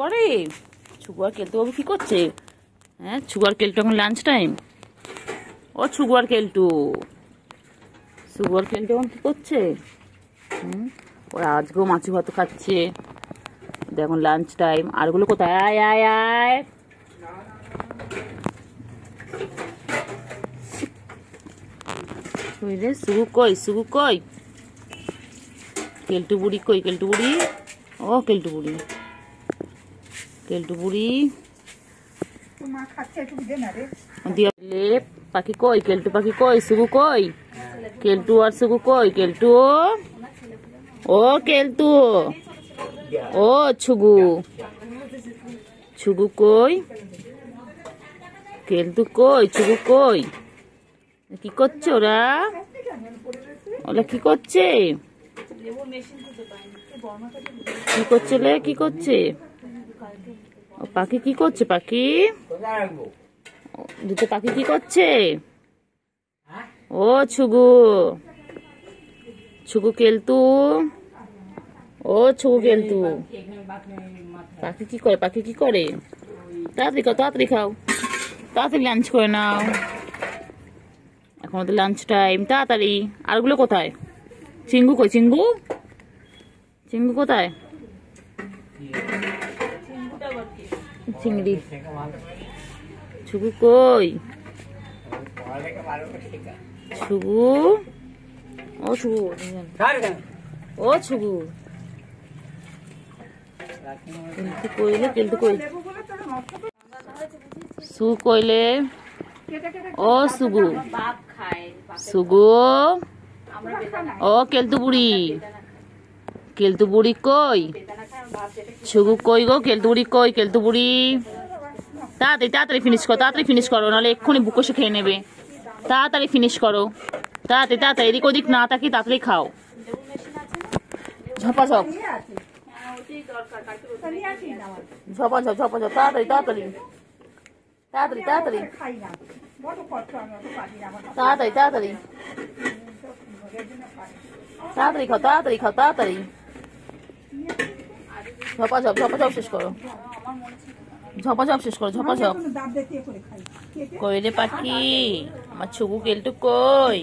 করে? ছুগু আর কেলটু বাবু কি করছে? হ্যাঁ, ছুগু আর কেলটু এখন লাঞ্চ টাইম। ও ছুগু আর কেলটু, ছুগু আর কেলটু এখন কি করছে? ওরা আজকেও মাছ ভাত খাচ্ছে। দেখুন লাঞ্চ টাইম। আরগুলো কোথায়? আয় আয় আয়, সুগু কই? সুগু কই? কেলটু বুড়ি কই? কেলটু বুড়ি, ও কেলটু বুড়ি, কেলটু বুড়ি দিয়ে পাখি কই? কেলটু পাখি কই? সুগু কই? কেলটু আর সুগু কই? কেলটু, ও কেলটু, ও ছুগু, ছুগু কই? কেলটু কই? ছুগু কই? কি করছে ওরা? ওরা কি করছে? কি করছে লে? কি করছে? পাখি কি করছে? পাখি দুটো পাখি কি করছে? ও ছুগু, ছুগু কেলটু, ও ছুগু কেলটু। পাখি কি করে? পাখি কি করে? তাড়াতাড়ি খাও, তাড়াতাড়ি খাও, তাড়াতাড়ি লাঞ্চ করে নাও। এখন তো লাঞ্চ টাইম, তাড়াতাড়ি। আরগুলো কোথায়? চিঙ্গু কই? চিঙ্গু, চিঙ্গু কোথায়? চিংড়ি, ছুগু কই? ছুগু, ও ছুগু, ও ছুগু, কেলটু কইলে? কেলটু কই? সু কইলে? ও সুগু, সুগু, ও কেলটু বুড়ি, কেলটু বুড়ি কই? ছুগু কই গো? কেলটু বুড়ি কই? কেলটু বুড়ি তাড়াতাড়ি, তাড়াতাড়ি ফিনিশ করো, তাড়াতাড়ি ফিনিশ করো, নাহলে এক্ষুনি বুক কষে খেয়ে নেবে। তাড়াতাড়ি ফিনিশ করো, তাড়াতাড়ি, তাড়াতাড়ি, এদিক ওদিক না তাকি তাড়াতাড়ি খাও। ঝপাঝপ, ঝপাঝপ, ঝপাঝপ, তাড়াতাড়ি, তাড়াতাড়ি, তাড়াতাড়ি, তাড়াতাড়ি, তাড়াতাড়ি, তাড়াতাড়ি, তাড়াতাড়ি খাও, তাড়াতাড়ি খাও, তাড়াতাড়ি, ঝপাঝপ, ঝপাঝপ শেষ করো, ঝপাঝপ শেষ করো, ঝপাঝপ। কই রে পাখি? আমার ছুগু কেলটু কই?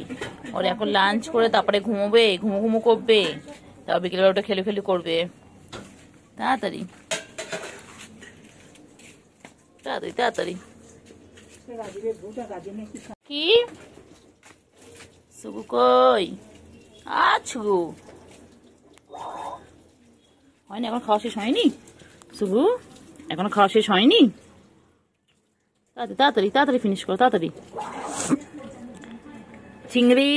ওর এখন লাঞ্চ করে তারপরে ঘুমোবে, ঘুমো ঘুমো করবে, তারপর বিকেলবেলা ওটা খেলে খেলে করবে। তাড়াতাড়ি, তাড়াতাড়ি, তাড়াতাড়ি। কি ছুগু কই? ছুগু হয়নি, এখন খাওয়া শেষ হয়নি? ছুগু এখনো খাওয়া শেষ হয়নি? তাড়াতাড়ি, তাড়াতাড়ি, তাড়াতাড়ি ফিনিশ করো, তাড়াতাড়ি। চিংড়ি,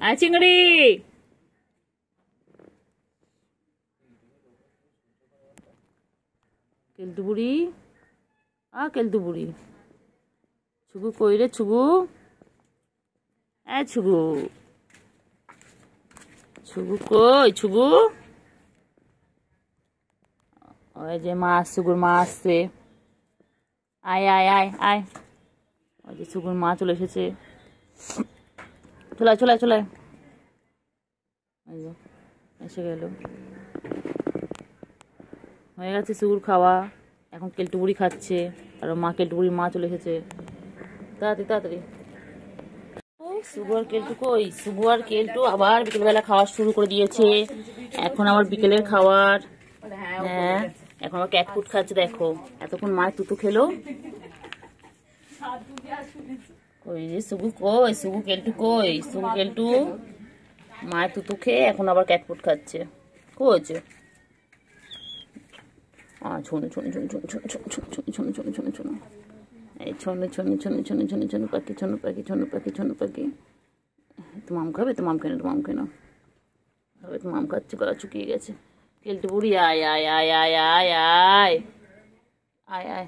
আয় চিংড়ি, কেলটু বুড়ি, কেলটু বুড়ি, ছুগু কই রে? ছুগু, ছুগু, ছুগু কই? ছুগু, ওই যে মা, ছুগুর মা আসছে। আয় আয় আয় আয়, ওই যে ছুগুর মা চলে এসেছে। চলে চলে চলে, এসে গেল। হয়ে গেছে ছুগুর খাওয়া, এখন কেলটু বুড়ি খাচ্ছে, আর মা, কেলটু বুড়ির মা চলে এসেছে। তাড়াতাড়ি, তাড়াতাড়ি। ছুগু আর কেলটু কই? ছুগু আর কেলটু আবার বিকেলবেলা খাওয়া শুরু করে দিয়েছে। এখন আবার বিকেলের খাওয়ার। হ্যাঁ, এখন আবার ক্যাট ফুড খাচ্ছে। দেখো, এতক্ষণ মায়ের তুতু খেলো। কই রে ছুগু কই? ছুগু কেলটু কই? ছুগু কেলটু মায়ের তুতু খেয়ে এখন আবার ক্যাট ফুড খাচ্ছে। কইছে ছোনো ছোনো ছোনো ছোনো ছোনো ছোনো ছোনো ছোনো ছোনো ছোনো ছোনো, এই ছোনো ছোনো ছোনো ছোনো ছোনো ছোনো পাখি, ছোনো পাখি, ছোনো পাখি, ছোনো পাখি। তুমি আম খাবে? তুমি আম খেয়ে নাও, তুমি আম খেয়ে নাও। হবে, তুমি আম খাচ্ছে, গলা শুকিয়ে গেছে। কেলটু বুড়ি আয় আয় আয় আয় আয় আয় আয় আয়।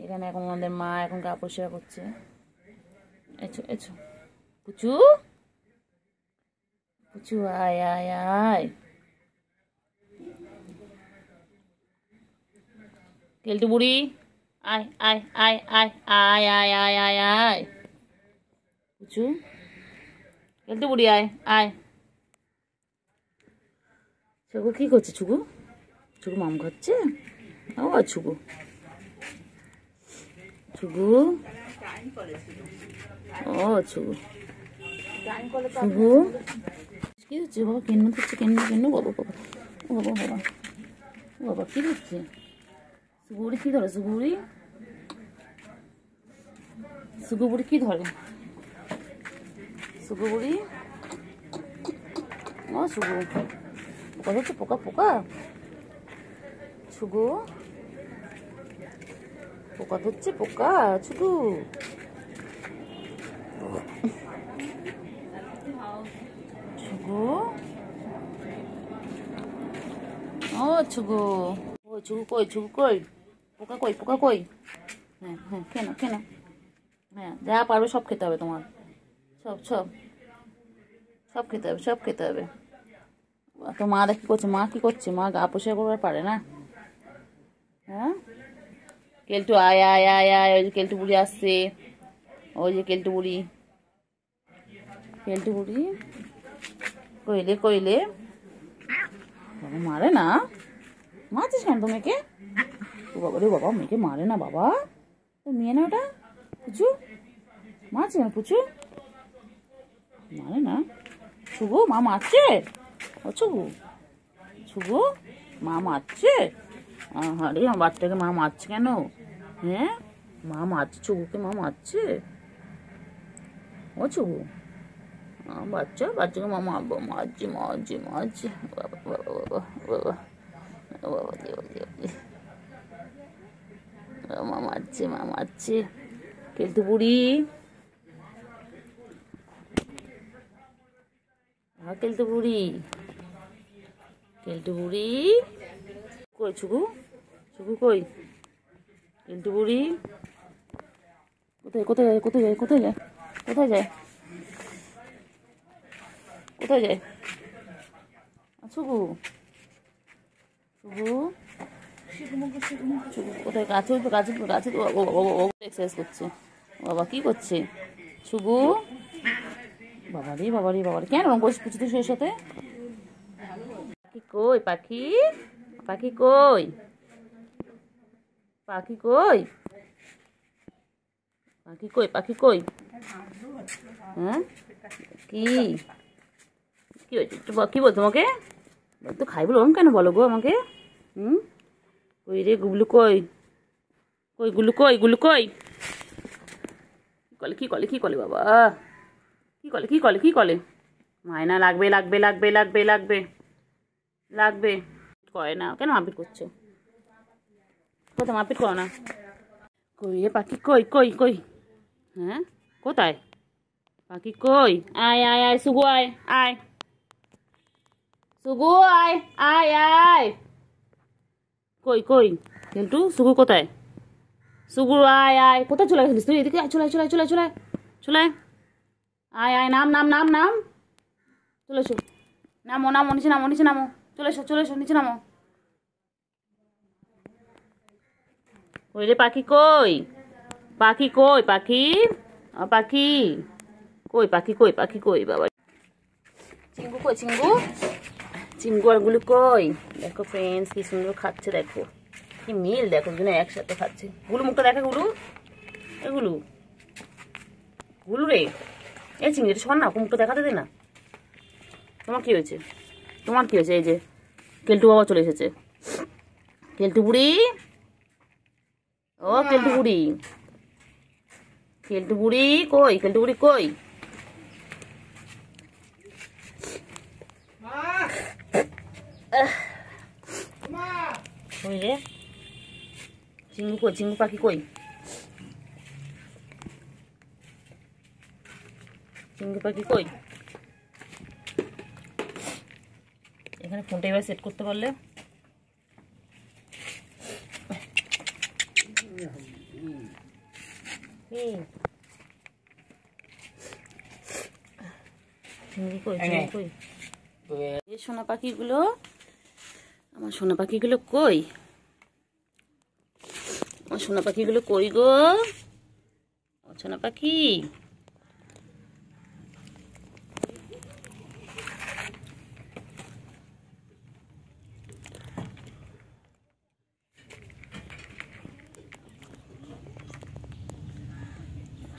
এখানে এখন আমাদের মা এখন গা পরিষ্কার করছে। এছো এছো, পুচু, পুচু আয় আয় আয়। কেলটু বুড়ি আয় আয় আয় আয় আয় আয় আয় আয় আয়। পুচু, কেলটু বুড়ি আয় আয়। ছুগু কি করছে? ছুগু, ছুগু মাম খাচ্ছে। ও ছুগু ছুগু ও ছুগু ছুগু কি হচ্ছে বাবা? কেন করছে? কেন কেন বাবা বাবা ও বাবা বাবা ও বাবা কি হচ্ছে? সুগুড়ি কি ধরে? সুগুড়ি সুগুবুড়ি কি ধরে? সুগুবুড়ি ও সুগু পোকা ধরছে, পোকা পোকা ছুগু পোকা ধরছে, পোকা ছুগু ছুগু ও ছুগু ও ছুগু কই? ছুগু কই? পোকা কই? পোকা কই? হ্যাঁ হ্যাঁ কেন কেন? হ্যাঁ যা পারবে সব খেতে হবে তোমার, সব সব সব খেতে হবে, সব খেতে হবে। তো মা কি করছে? মা কি করছে? মা গা পরিষ্কার করবার পারে না? হ্যাঁ কেলটু আয় আয় আয় আয়, ওই যে কেলটু বুড়ি আসছে, ওই যে কেলটু বুড়ি, কেলটু বুড়ি কইলে কইলে বাবা মারে না। মারছিস কেন তো মেয়েকে? ও বাবা রে বাবা, মেয়েকে মারে না বাবা, তো মেয়ে না ওটা। পুচু মারছে কেন? পুচু মারে না। ছুগু মা মারছে? ও ছুগু ছুগু মা মারছে? আরে আমার বাচ্চাকে মা মারছে কেন? হ্যাঁ মা মারছে, ছুগুকে মা মারছে? ও ছুগু বাচ্চা বাচ্চাকে মা মারবো, মারছে মারছে মারছে। বাবা বাবা বাবা বাবা বাবা দেব দেব, মা মারছে মা মারছে। কেলটু বুড়ি কেলটু বুড়ি কেলটু বুড়ি কই? ছুগু ছুগু কই? কেলটু বুড়ি কোথায় কোথায় যায়? কোথায় যায়? কোথায় যায়? কোথায় যায়? কোথায় যায়? ছুগু ছুগু ছুগু কোথায়? গাছে উঠবে, গাছে উঠবে, গাছে এক্সারসাইজ করছে। বাবা কি করছে? ছুগু বাবা রে বাবা রে বাবা রে, কেন রঙ করছিস পুচু তুষের সাথে? পাখি কই? পাখি পাখি কই? পাখি কই? পাখি কই? পাখি কই? হ্যাঁ কি কি হয়েছে? কি বল তোমাকে? তো খাই বলো কেন বলো গো আমাকে? কই রে গুবলু কই? কই গুলু কই? গুলু কই? কি কলে কি কলে বাবা? কি কলে কি কলে কি কলে? মায়না লাগবে লাগবে লাগবে লাগবে লাগবে লাগবে করে না কেন? মারপিট করছো? কোথায় মারপিট করো না? কই রে পাখি কই? কই কই? হ্যাঁ কোথায় পাখি কই? আয় আয় আয় সুগু আয় আয়, সুগু আয় আয় আয়। কই কই? কেলটু সুগু কোথায়? সুগু আয় আয়, কোথায় চলে গেছিস তুই? এদিকে চলে চলে চলে চলে চলে আয় আয়, নাম নাম নাম নাম, চলে এসো, নামো নামো, নিচে নামো নিচে নামো, চলে এসো চলে এসো, নিচে নামো। কই রে পাখি কই? পাখি কই? পাখি পাখি কই? পাখি কই? পাখি কই? বাবা চিঙ্গু কই? চিঙ্গু চিঙ্গু আর গুলু কই? দেখো ফ্রেন্ডস কি সুন্দর খাচ্ছে, দেখো কি মিল, দেখো দুজনে একসাথে খাচ্ছে। গুলু মুখটা দেখা, গুলু এগুলো গুলু রে, এই চিংড়িটা শোন না, মুখটা দেখাতে দে না। তোমার কি হয়েছে? তোমার কি হয়েছে? এই যে কেলটু বাবা চলে এসেছে। কেলটু বুড়ি ও কেলটু বুড়ি, কেলটু বুড়ি কই? কেলটু বুড়ি কই? কই রে চিঙ্গু কই? চিঙ্গু পাখি কই? চিঙ্গু পাখি কই? এখানে ফোনটা এবার সেট করতে পারলে চিঙ্গু কই? চিঙ্গু কই? এই সোনা পাখিগুলো, আমার সোনা পাখিগুলো কই? আমার সোনা পাখিগুলো কই গো? সোনা পাখি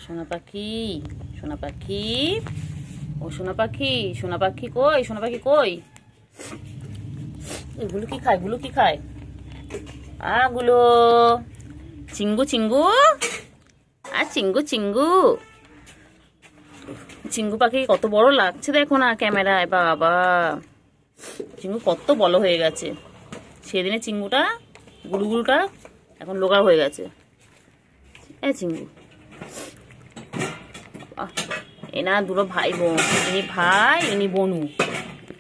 সোনা পাখি, সোনা পাখি, ও সোনা পাখি, সোনা পাখি কই, সোনা পাখি কই? এগুলো কি খায়, গুলো কি খায়? গুলো চিঙ্গু চিঙ্গু, আর চিঙ্গু চিঙ্গু। চিঙ্গু পাখি কত বড় লাগছে দেখো না ক্যামেরায়, বাবা চিঙ্গু কত বড় হয়ে গেছে। সেদিনে চিঙ্গুটা গুলুগুলুটা এখন লোকার হয়ে গেছে। চিঙ্গু এনা দুটো ভাই বোন, ইনি ভাই ইনি বোনু।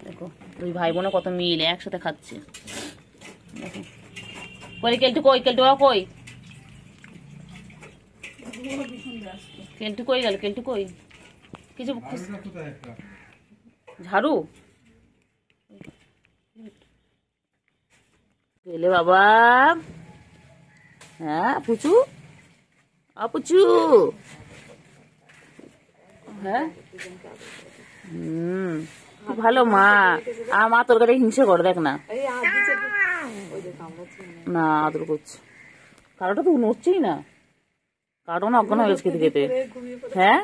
দেখো দুই ভাই বোনে কত মিল একসাথে খাচ্ছে। দেখো কই কেলটু, কই কেলটু, কই কেলটু, কই গেল কেলটু, কই কিছু ঝাড়ু পেলে বাবা। হ্যাঁ পুচু, পুচু, হ্যাঁ ভালো মা। আর মা তোর কাছে হিংসে করে, দেখ না না আদর করছে। কারোটা তো নড়ছেই না, কারোটা না অজ্ঞান হয়ে গেছে খেতে খেতে। হ্যাঁ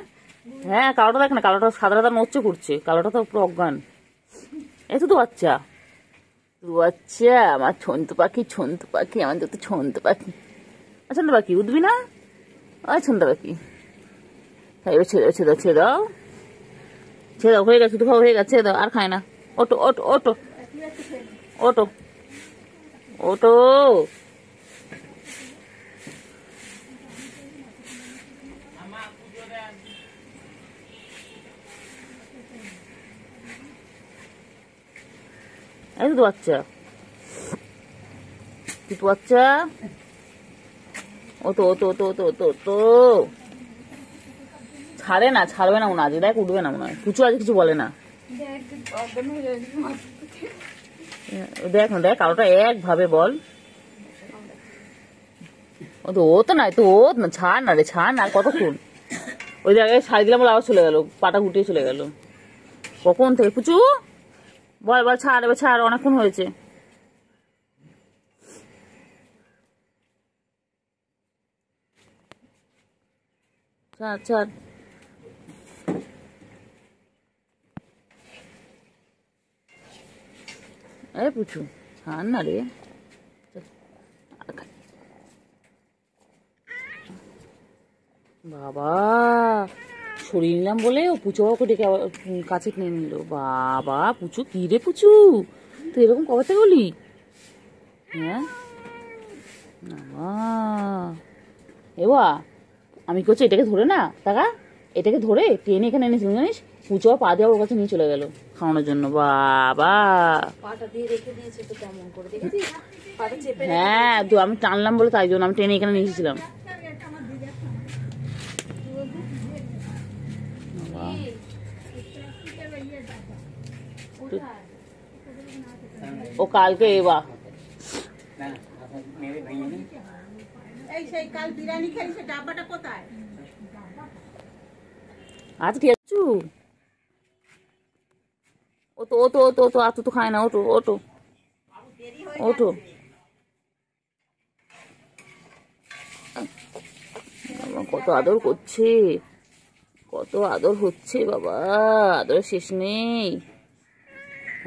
হ্যাঁ কালোটা দেখ না, কালোটা সাদা সাদা নড়ছে করছে, কালোটা তো পুরো অজ্ঞান। এই তো বাচ্চা, বাচ্চা আমার ছন্তু পাখি, ছন্তু পাখি আমার তো ছন্তু পাখি। ছন্তু পাখি উঠবি না? ছন্তু পাখি এবার ছেড়ে দাও, ছেড়ে দাও, ছেড়ে দাও, ছেড়ে দাও, হয়ে গেছে দুটো হয়ে গেছে, ছেড়ে দাও, আর খায় না। ওটো ওটো ওটো ওটো ওটো। এই তো বাচ্চা, দুটো বাচ্চা। ওতো ওতো ওতো ওতো ওতো ওতো ছাড়ে না, ছাড়বে না মনে হয়, দেখ উঠবে না মনে হয়। পুচু আজ কিছু বলে না, দেখ না, দেখ কালোটা একভাবে বল। ও তো নাই তো, ও না, ছাড় না রে, ছাড় না, আর কতক্ষণ। ওই জায়গায় ছাড়ি দিলাম বলে আবার চলে গেল, পাটা গুটিয়ে চলে গেল কখন থেকে। পুচু বল বল, ছাড় এবার ছাড়, অনেকক্ষণ হয়েছে। ছাড় ছাড়, পুচু ছাড় না রে। বাবা সরিয়ে নিলাম বলে ও পুচু বাবাকে ডেকে আবার কাছে কিনে নিল। বাবা পুচু কি রে পুচু, তুই এরকম কবে থেকে বলি? হ্যাঁ এবা আমি করছি, এটাকে ধরে না টাকা, এটাকে ধরে টেনে এখানে এনেছিল জানিস, পুচু পা দিয়ে ওর কাছে নিয়ে চলে গেল খাওয়ানোর জন্য। বাবা হ্যাঁ তো আমি টানলাম বলে তাই জন্য আমি টেনে এখানে নিয়ে এসেছিলাম। ও কালকে এবা আজ ঠিক আছে। ও তো ও তো ও তো ও তো আতো তো খায় না, ওটো ওটো ওটো। কত আদর করছে, কত আদর হচ্ছে বাবা, আদর শেষ নেই।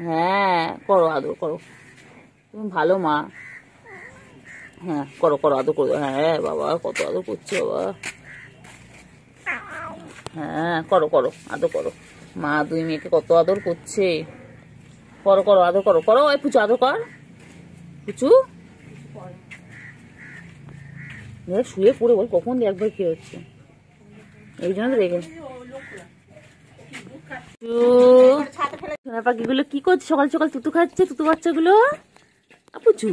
হ্যাঁ করো আদর করো, তুমি ভালো মা। হ্যাঁ করো করো আদর করো, হ্যাঁ বাবা কত আদর করছে বাবা। হ্যাঁ করো করো আদর করো, মা দুই মেয়েকে কত আদর করছে। করো করো আদর করো, করো ওই পুচু আদর কর, পুচু শুয়ে পড়ে বল কখন একবার কি হচ্ছে, এই জন্য তো রেখে। পাখিগুলো কি করছে সকাল সকাল, তুতু খাচ্ছে, তুতু বাচ্চাগুলো। পুচু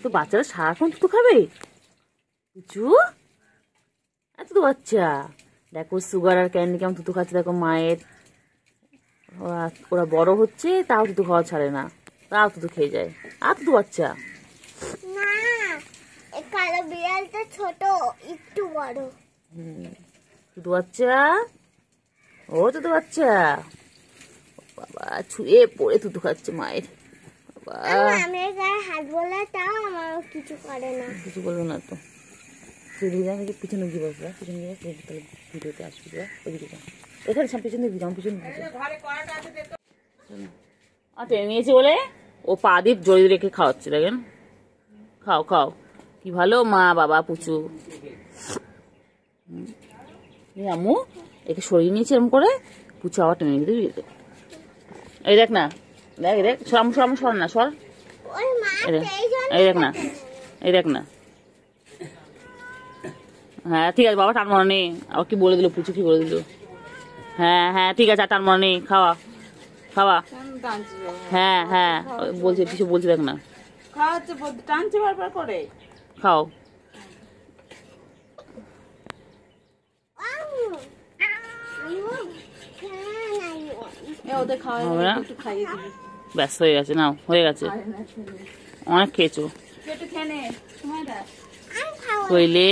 তো বাচ্চারা সারাক্ষণ তুতু খাবে? পুচু এত তো বাচ্চা, দেখো সুগার আর ক্যান্ডি কেমন তুতু খাচ্ছে, দেখো মায়ের। ওরা বড় হচ্ছে তাও তুতু খাওয়া ছাড়ে না, তাও তুতু খেয়ে যায়। আর তুতু বাচ্চা না, কালো বিড়ালটা ছোট একটু বড়। তুতু বাচ্চা, ও তুতু বাচ্চা বাবা ছুঁয়ে পড়ে তুতু খাচ্ছে মায়ের। বাবা আমি গায়ে হাত বলে তাও আমার কিছু করে না, কিছু বলবো না তো। চলে যা নাকি পিছনে গিয়ে বসবা, পিছনে গিয়ে তাহলে ভিডিওতে আসবি যা ওইদিকে যা। এখানে সব পিছনে দিবি, আমার পিছনে আর টেনে নিয়েছি বলে ও পা দিয়ে জড়িয়ে রেখে খাওয়াচ্ছে, দেখেন। খাও খাও, কি ভালো মা বাবা পুচু। আম্মু একে সরিয়ে নিয়েছি এরকম করে, পুচু আবার টেনে নিয়ে দিবি। এই দেখ না, দেখ দেখ, সর না, সর। এই দেখ না, এই দেখ না। হ্যাঁ ঠিক আছে বাবা, টান মনে নেই। আবার কি বলে দিল পুচু, কি বলে দিল। হ্যাঁ হ্যাঁ ঠিক আছে, আর টান মনে নেই, খাওয়া খাওয়া। হ্যাঁ হ্যাঁ বলছে, কিছু বলছে দেখ না। টানছে বারবার করে, খাও। ওদের খাওয়া হবে না? একটু খাইয়ে দিবি। ব্যাস হয়ে গেছে, নাও হয়ে গেছে, অনেক খেয়েছো। একটু খেয়ে নে, সময় দা। কইলে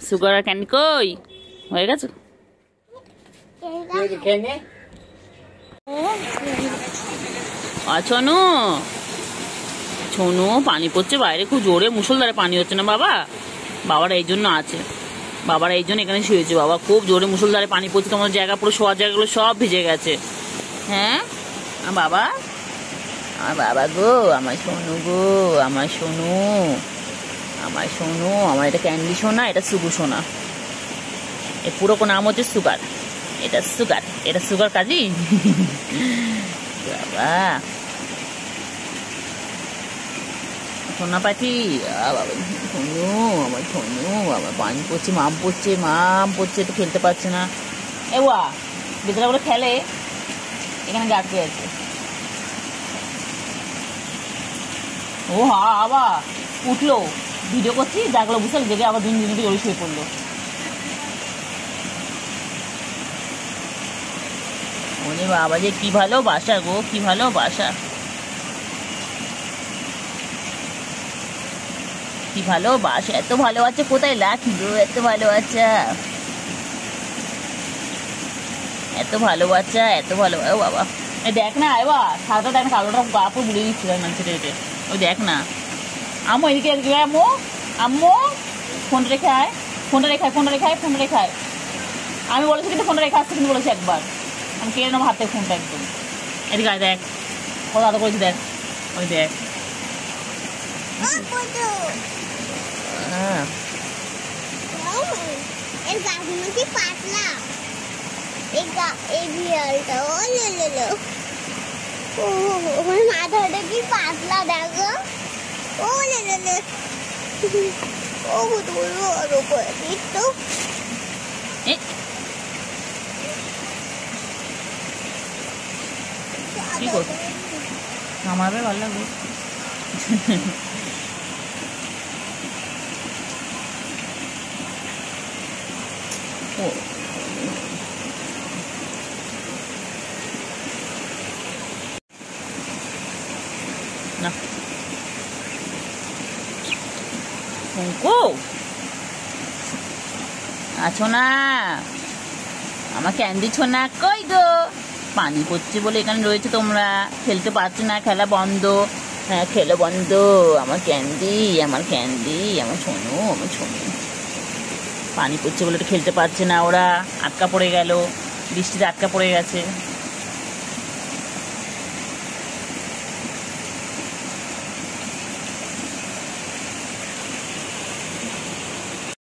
সুগার আর ক্যান্ডি কই হয়ে গেছে। ছনু ছনু পানি পড়ছে বাইরে, খুব জোরে মুষলধারে পানি হচ্ছে না বাবা। বাবারা এই জন্য আছে, বাবারা এই জন্য এখানে শুয়েছে। বাবা খুব জোরে মুষলধারে পানি পড়ছে, তোমার জায়গা পুরো শোয়ার জায়গাগুলো সব ভিজে গেছে। হ্যাঁ বাবা, আমার বাবা গো, আমার সোনু গো, আমার সোনু, আমার সোনু, আমার এটা ক্যান্ডি সোনা, এটা সুগু সোনা। এর পুরো নাম হচ্ছে সুগার, এটা সুগার, এটা সুগার কাজী। বাবা সোনা পাখি, বাবা সোনু, আমার সোনু, আমার পানি পড়ছে, মাম পড়ছে, তো খেলতে পারছে না। এ ওয়া বিদ্যালয় বলে খেলে, এখানে গাড়তে আছে। ও হা আবার উঠলো, ভিডিও করছি, জাগলো, বুঝতে জেগে আবার দিন ওই শুয়ে পড়লো। ওরে বাবা যে কি ভালোবাসা গো, কি ভালোবাসা, কি ভালোবাসা, এত ভালোবাসা কোথায় রাখলো, এত ভালোবাসা, এত ভালোবাসা, এত ভালো। ও বাবা এই দেখ না, এবার সাদা দেখ না, কালোটা গাপুর বুড়ে দিচ্ছিল না ছেটে হেঁটে। ওই দেখ না, আম্মু এদিকে আম্মু, আম্মু ফোনটা রেখে আয়, ফোনটা রেখে আয়, ফোনটা রেখে আয়, ফোনটা রেখে আয়। আমি বলেছি কিন্তু ফোনটা রেখে আসতে, কিন্তু বলেছি একবার, আমি কেড়ে নেবো হাতে ফোনটা একদম। এদিকে আয়, দেখ কত আদর করেছি, দেখ ওই দেখ। হ্যাঁ এর গাছগুলো কি পাতলা, এই বিড়ালটা ও লো ও ওর মাথাটা কি পাতলা, দেখো ও লো ও দুটো আরো করে দিত। কি করছো, আমাদের ভালো লাগবে। ও না শঙ্কু আছো না, আমার ক্যান্ডি ছোনা কই গো? পানি পড়ছে বলে এখানে রয়েছে, তোমরা খেলতে পারছো না, খেলা বন্ধ। হ্যাঁ খেলা বন্ধ, আমার ক্যান্ডি, আমার ক্যান্ডি, আমার সোনু, আমার সোনু। পানি পড়ছে বলে খেলতে পারছে না ওরা, আটকা পড়ে গেল, বৃষ্টিতে আটকা পড়ে গেছে।